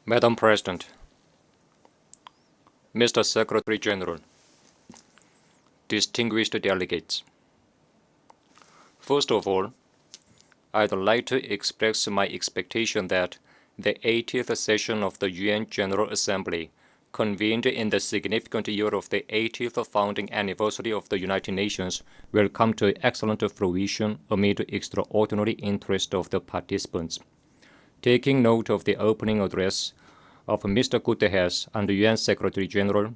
Madam President, Mr. Secretary General, distinguished delegates. First of all, I'd like to express my expectation that the 80th session of the UN General Assembly, convened in the significant year of the 80th founding anniversary of the United Nations, will come to excellent fruition amid extraordinary interest of the participants. Taking note of the opening address of Mr. Guterres and the UN Secretary General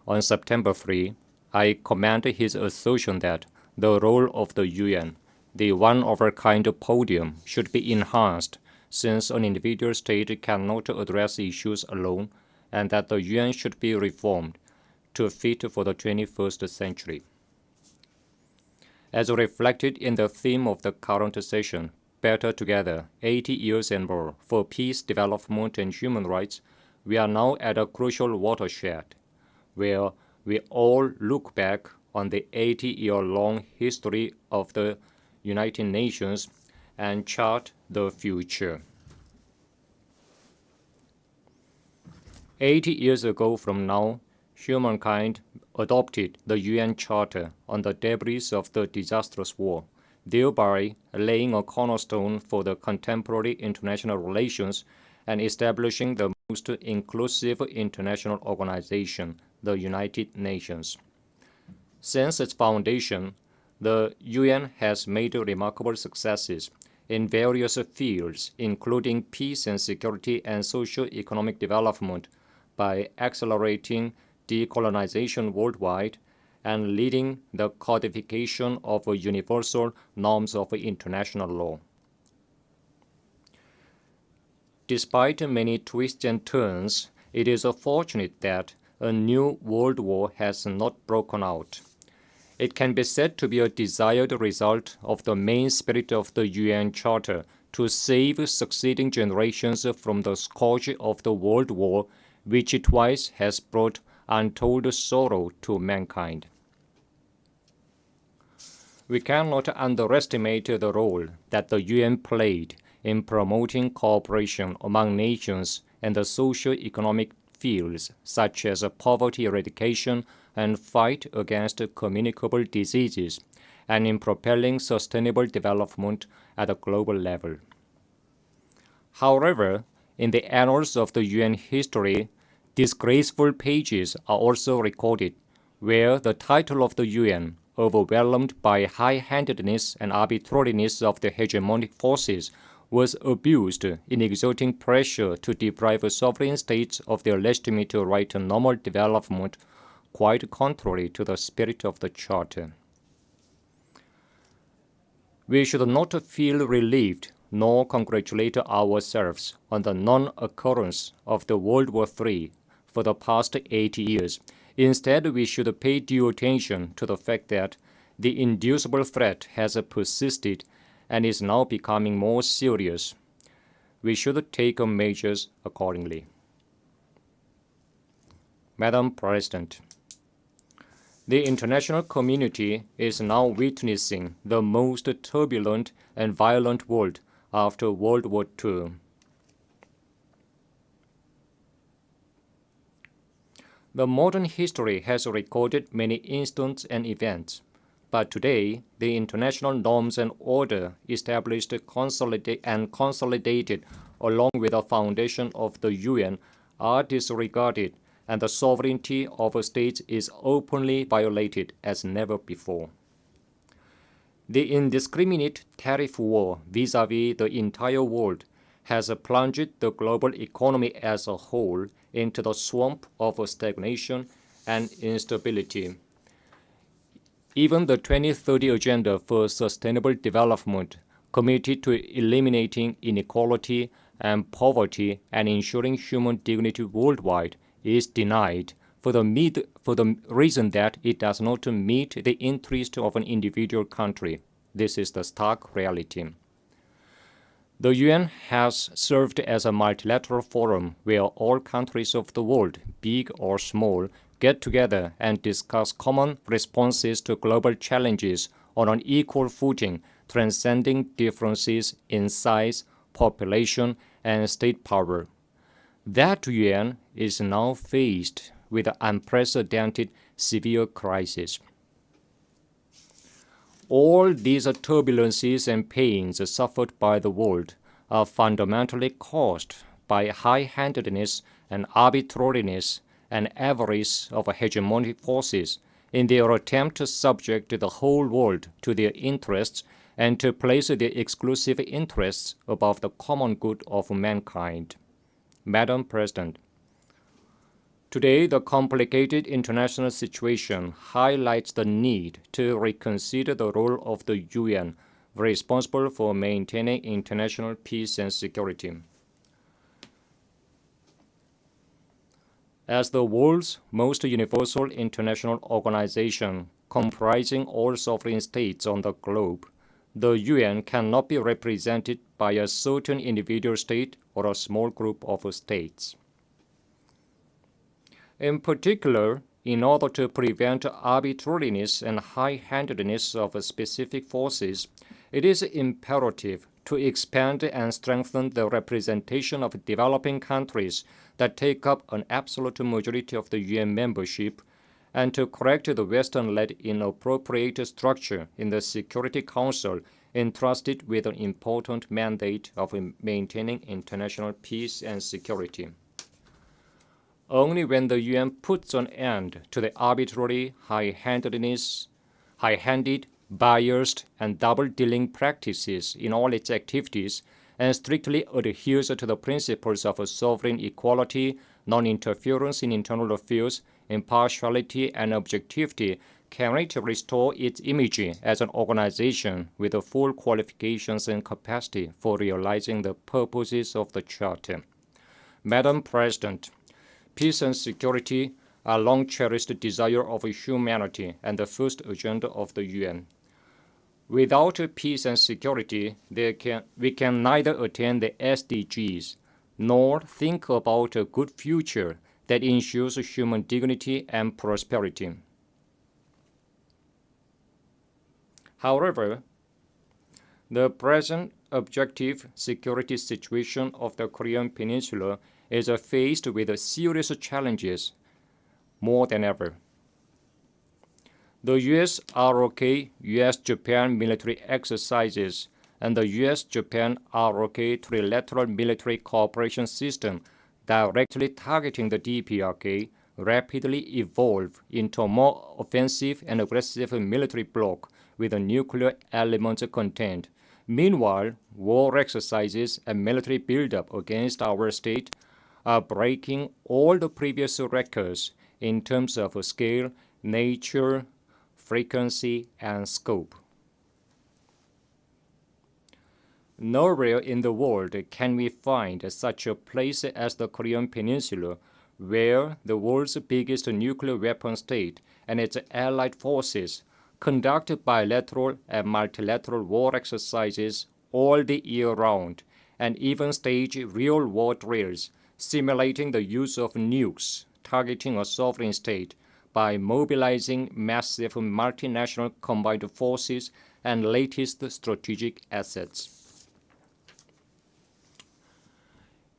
on September 3, I commend his assertion that the role of the UN, the one-of-a-kind podium, should be enhanced, since an individual state cannot address issues alone, and that the UN should be reformed to fit for the 21st century. As reflected in the theme of the current session, Better Together, 80 years and more for peace, development, and human rights, we are now at a crucial watershed, where we all look back on the 80-year-long history of the United Nations and chart the future. 80 years ago from now, humankind adopted the UN Charter on the debris of the disastrous war, thereby laying a cornerstone for the contemporary international relations and establishing the most inclusive international organization, the United Nations. Since its foundation, the UN has made remarkable successes in various fields, including peace and security and socio-economic development, by accelerating decolonization worldwide and leading the codification of universal norms of international law. Despite many twists and turns, it is fortunate that a new world war has not broken out. It can be said to be a desired result of the main spirit of the UN Charter to save succeeding generations from the scourge of the World War, which twice has brought untold sorrow to mankind. We cannot underestimate the role that the UN played in promoting cooperation among nations in the socio-economic fields such as poverty eradication and fight against communicable diseases, and in propelling sustainable development at a global level. However, in the annals of the UN history, disgraceful pages are also recorded, where the title of the UN, overwhelmed by high-handedness and arbitrariness of the hegemonic forces, was abused in exerting pressure to deprive sovereign states of their legitimate right to normal development, quite contrary to the spirit of the Charter. We should not feel relieved nor congratulate ourselves on the non-occurrence of the World War III for the past 80 years. Instead, we should pay due attention to the fact that the inducible threat has persisted and is now becoming more serious. We should take measures accordingly. Madam President, the international community is now witnessing the most turbulent and violent world after World War II. The modern history has recorded many incidents and events, but today the international norms and order established and consolidated along with the foundation of the UN are disregarded, and the sovereignty of states is openly violated as never before. The indiscriminate tariff war vis-à-vis the entire world has plunged the global economy as a whole into the swamp of stagnation and instability. Even the 2030 Agenda for Sustainable Development, committed to eliminating inequality and poverty and ensuring human dignity worldwide, is denied for the reason that it does not meet the interest of an individual country. This is the stark reality. The UN has served as a multilateral forum where all countries of the world, big or small, get together and discuss common responses to global challenges on an equal footing, transcending differences in size, population, and state power. That UN is now faced with an unprecedented severe crisis. All these turbulences and pains suffered by the world are fundamentally caused by high-handedness and arbitrariness and avarice of hegemonic forces in their attempt to subject the whole world to their interests and to place their exclusive interests above the common good of mankind. Madam President, today the complicated international situation highlights the need to reconsider the role of the UN responsible for maintaining international peace and security. As the world's most universal international organization comprising all sovereign states on the globe, the UN cannot be represented by a certain individual state or a small group of states. In particular, in order to prevent arbitrariness and high-handedness of specific forces, it is imperative to expand and strengthen the representation of developing countries that take up an absolute majority of the UN membership, and to correct the Western-led inappropriate structure in the Security Council entrusted with an important mandate of maintaining international peace and security. Only when the UN puts an end to the arbitrary, high-handed, biased, and double-dealing practices in all its activities and strictly adheres to the principles of sovereign equality, non-interference in internal affairs, impartiality, and objectivity, can it restore its image as an organization with the full qualifications and capacity for realizing the purposes of the Charter. Madam President, peace and security are long-cherished desire of humanity and the first agenda of the UN. Without peace and security, we can neither attain the SDGs nor think about a good future that ensures human dignity and prosperity. However, the present objective security situation of the Korean Peninsula is faced with serious challenges more than ever. The US-ROK US-Japan military exercises and the US-Japan ROK trilateral military cooperation system directly targeting the DPRK rapidly evolve into a more offensive and aggressive military bloc with a nuclear element content. Meanwhile, war exercises and military buildup against our state are breaking all the previous records in terms of scale, nature, frequency, and scope. Nowhere in the world can we find such a place as the Korean Peninsula, where the world's biggest nuclear weapon state and its allied forces conduct bilateral and multilateral war exercises all the year round, and even stage real war drills simulating the use of nukes targeting a sovereign state by mobilizing massive multinational combined forces and latest strategic assets.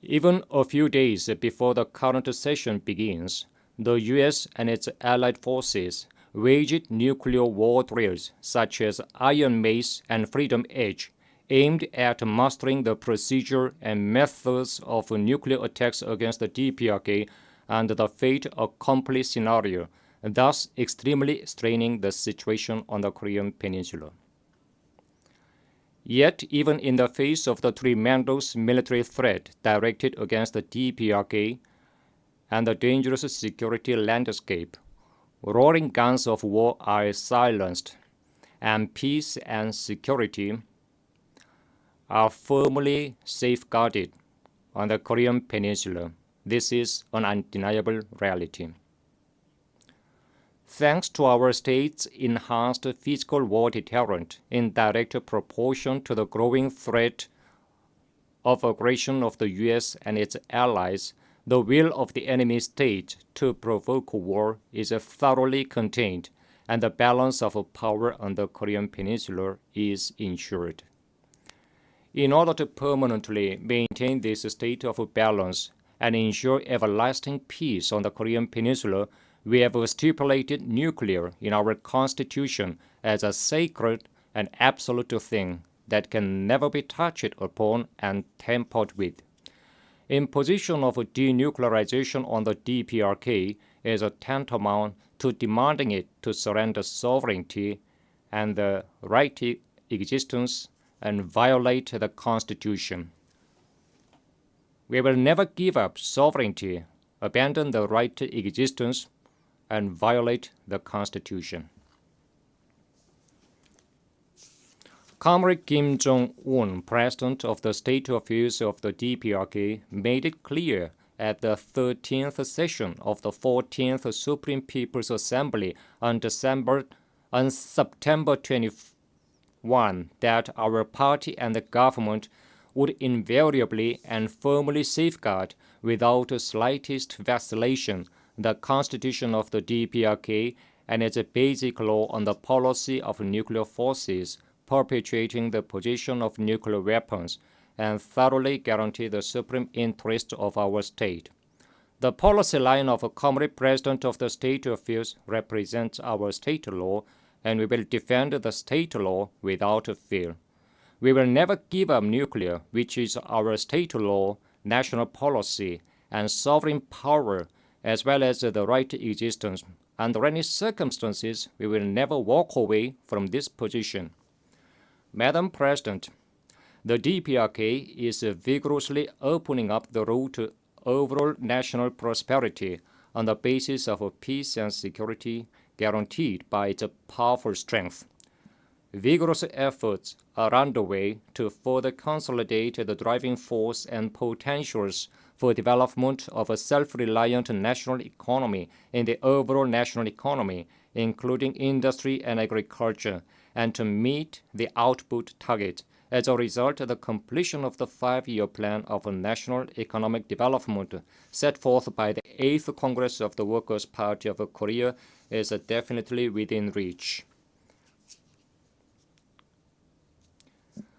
Even a few days before the current session begins, the US and its allied forces waged nuclear war drills such as Iron Mace and Freedom Edge, aimed at mastering the procedure and methods of nuclear attacks against the DPRK and the fait accompli scenario, thus extremely straining the situation on the Korean Peninsula. Yet, even in the face of the tremendous military threat directed against the DPRK and the dangerous security landscape, roaring guns of war are silenced, and peace and security are firmly safeguarded on the Korean Peninsula. This is an undeniable reality. Thanks to our state's enhanced physical war deterrent in direct proportion to the growing threat of aggression of the US and its allies, the will of the enemy state to provoke war is thoroughly contained, and the balance of power on the Korean Peninsula is ensured. In order to permanently maintain this state of balance, and ensure everlasting peace on the Korean Peninsula, we have stipulated nuclear in our Constitution as a sacred and absolute thing that can never be touched upon and tampered with. Imposition of denuclearization on the DPRK is tantamount to demanding it to surrender sovereignty and the right to existence and violate the Constitution. We will never give up sovereignty, abandon the right to existence, and violate the Constitution. Comrade Kim Jong-un, president of the State Affairs of the DPRK, made it clear at the 13th session of the 14th Supreme People's Assembly on September 21 that our party and the government would invariably and firmly safeguard, without the slightest vacillation, the Constitution of the DPRK and its basic law on the policy of nuclear forces, perpetuating the possession of nuclear weapons, and thoroughly guarantee the supreme interest of our state. The policy line of a Comrade President of the State Affairs represents our state law, and we will defend the state law without fear. We will never give up nuclear, which is our state law, national policy, and sovereign power, as well as the right to existence. Under any circumstances, we will never walk away from this position. Madam President, the DPRK is vigorously opening up the road to overall national prosperity on the basis of peace and security guaranteed by its powerful strength. Vigorous efforts are underway to further consolidate the driving force and potentials for development of a self-reliant national economy in the overall national economy, including industry and agriculture, and to meet the output target. As a result, the completion of the 5-year plan of national economic development set forth by the 8th Congress of the Workers' Party of Korea is definitely within reach.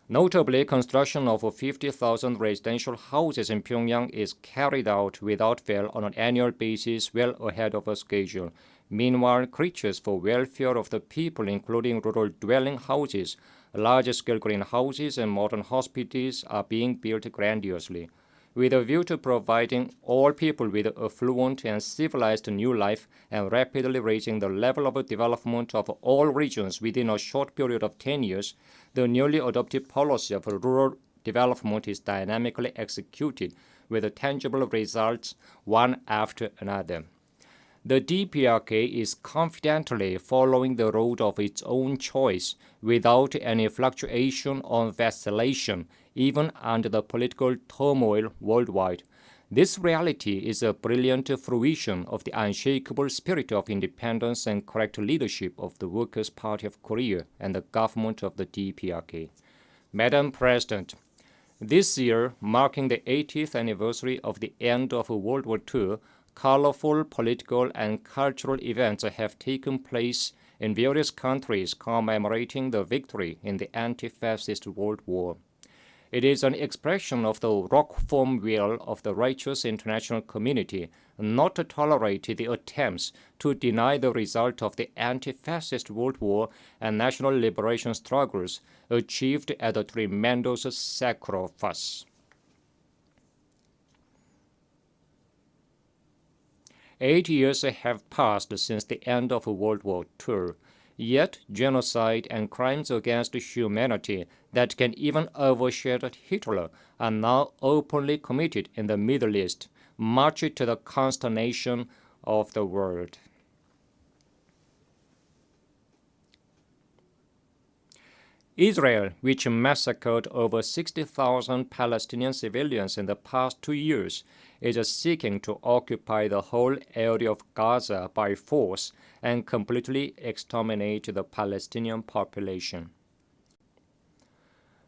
Notably, construction of 50,000 residential houses in Pyongyang is carried out without fail on an annual basis, well ahead of schedule. Meanwhile, creatures for welfare of the people, including rural dwelling houses, large-scale greenhouses, and modern hospitals, are being built grandiosely. With a view to providing all people with a fluent and civilized new life and rapidly raising the level of development of all regions within a short period of 10 years, the newly adopted policy of rural development is dynamically executed with tangible results one after another. The DPRK is confidently following the road of its own choice without any fluctuation or vacillation, even under the political turmoil worldwide. This reality is a brilliant fruition of the unshakable spirit of independence and correct leadership of the Workers' Party of Korea and the government of the DPRK. Madam President, this year, marking the 80th anniversary of the end of World War II, colorful political and cultural events have taken place in various countries commemorating the victory in the anti-fascist World War. It is an expression of the rock-firm will of the righteous international community not to tolerate the attempts to deny the result of the anti-fascist World War and national liberation struggles achieved at a tremendous sacrifice. 8 years have passed since the end of World War II, yet genocide and crimes against humanity that can even overshadow Hitler are now openly committed in the Middle East, much to the consternation of the world. Israel, which massacred over 60,000 Palestinian civilians in the past 2 years, is seeking to occupy the whole area of Gaza by force and completely exterminate the Palestinian population.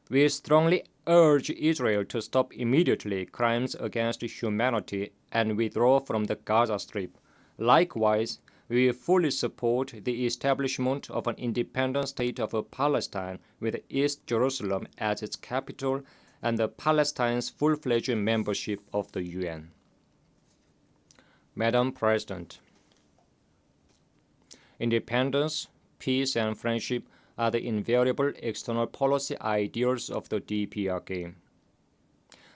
We strongly urge Israel to stop immediately crimes against humanity and withdraw from the Gaza Strip. Likewise, we fully support the establishment of an independent state of Palestine with East Jerusalem as its capital and Palestine's full-fledged membership of the UN. Madam President, independence, peace, and friendship are the invariable external policy ideals of the DPRK.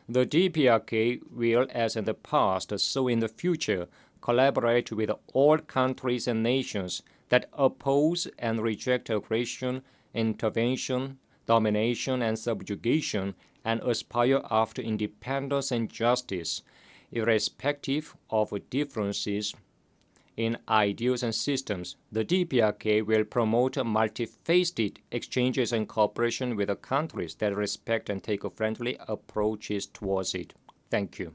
The DPRK will, as in the past, so in the future, collaborate with all countries and nations that oppose and reject aggression, intervention, domination, and subjugation, and aspire after independence and justice, irrespective of differences in ideals and systems. The DPRK will promote multifaceted exchanges and cooperation with the countries that respect and take friendly approaches towards it. Thank you.